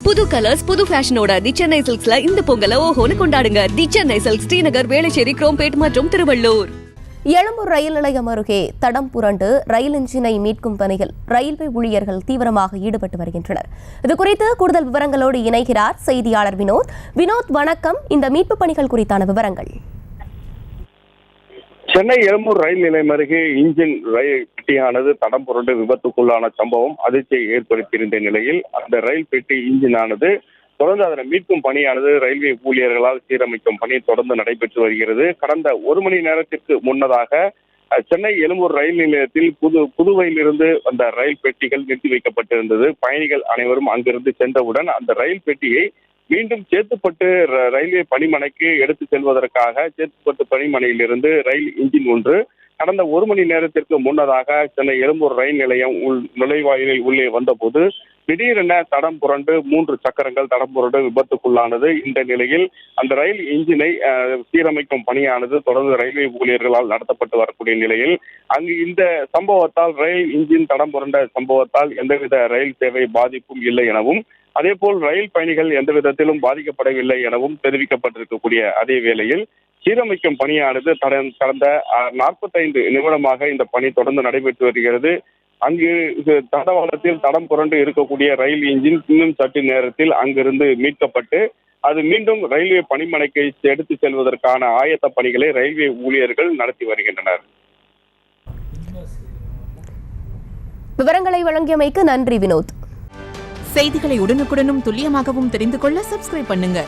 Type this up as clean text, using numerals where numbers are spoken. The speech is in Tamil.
புது கலர்ஸ் புது ஃபேஷனோட தி சென்னை சில்க்ஸ்ல இந்த பொங்கலை ஓஹோன்னு கொண்டாடுங்க. தி சென்னை சில்க்ஸ், ஸ்ரீநகர், வேளச்சேரி, குரோம்பேட் மற்றும் திருவள்ளூர். எழும்பூர் ரயில் நிலையம் அருகே தடம் புரண்டு ரயில் இன்ஜினை மீட்கும் பணியில் ரயில்வே ஊழியர்கள் தீவிரமாக ஈடுபட்டு வருகின்றனர். இதுகுறித்து கூடுதல் விவரங்களோடு இணைகிறார் செய்தியாளர் வினோத். வினோத், வணக்கம். இந்த மீட்பு பணிகள் குறித்தான விவரங்கள். சென்னை எழும்பூர் ரயில் நிலையம் அருகே இன்ஜின் ரயில் பெட்டியானது தடம் புரண்டு விபத்துக்குள்ளான சம்பவம் அதிர்ச்சியை ஏற்படுத்தியிருந்த நிலையில் அந்த ரயில் பெட்டி இன்ஜினானது தொடர்ந்து அதனை மீட்கும் பணியானது ரயில்வே ஊழியர்களால் சீரமைக்கும் பணி தொடர்ந்து நடைபெற்று வருகிறது. கடந்த ஒரு மணி நேரத்திற்கு முன்னதாக சென்னை எழும்பூர் ரயில் நிலையத்தில் புதுவையிலிருந்து அந்த ரயில் பெட்டிகள் நிறுத்தி வைக்கப்பட்டிருந்தது. பயணிகள் அனைவரும் அங்கிருந்து சென்றவுடன் அந்த ரயில் பெட்டியை மீண்டும் சேத்துப்பட்டு ரயில்வே பணிமனைக்கு எடுத்து செல்வதற்காக சேத்துப்பட்டு பணிமனையிலிருந்து ரயில் இன்ஜின் ஒன்று கடந்த ஒரு மணி நேரத்திற்கு முன்னதாக சென்னை எழும்பூர் ரயில் நிலையம் நுழைவாயிலில் உள்ளே வந்தபோது திடீரென தடம் புரண்டு 3 சக்கரங்கள் தடம் புரண்டு விபத்துக்குள்ளானது. இந்த நிலையில் அந்த ரயில் இன்ஜினை சீரமைக்கும் பணியானது தொடர்ந்து ரயில்வே ஊழியர்களால் நடத்தப்பட்டு வரக்கூடிய நிலையில் அங்கு இந்த சம்பவத்தால் ரயில் இன்ஜின் தடம் புரண்ட சம்பவத்தால் எந்தவித ரயில் சேவை பாதிப்பும் இல்லை எனவும் அதேபோல் ரயில் பயணிகள் எந்த விதத்திலும் பாதிக்கப்படவில்லை எனவும் தெரிவிக்கப்பட்டிருக்கக்கூடிய அதே வேளையில் சீரமைக்கும் பணியானது கடந்த 45 நிமிடமாக இந்த பணி தொடர்ந்து நடைபெற்று வருகிறது. அங்கு தண்டவாளத்தில் தடம் புரண்டு இருக்கக்கூடிய ரயில் இன்ஜின் இன்னும் சற்று நேரத்தில் அங்கிருந்து மீட்கப்பட்டு அது மீண்டும் ரயில்வே பணிமனைக்கு எடுத்து செல்வதற்கான ஆயத்த பணிகளை ரயில்வே ஊழியர்கள் நடத்தி வருகின்றனர். விவரங்களை வழங்கியமைக்கு நன்றி வினோத். செய்திகளை உடனுக்குடனும் துல்லியமாகவும் தெரிந்து கொள்ள சப்ஸ்கிரைப் பண்ணுங்க.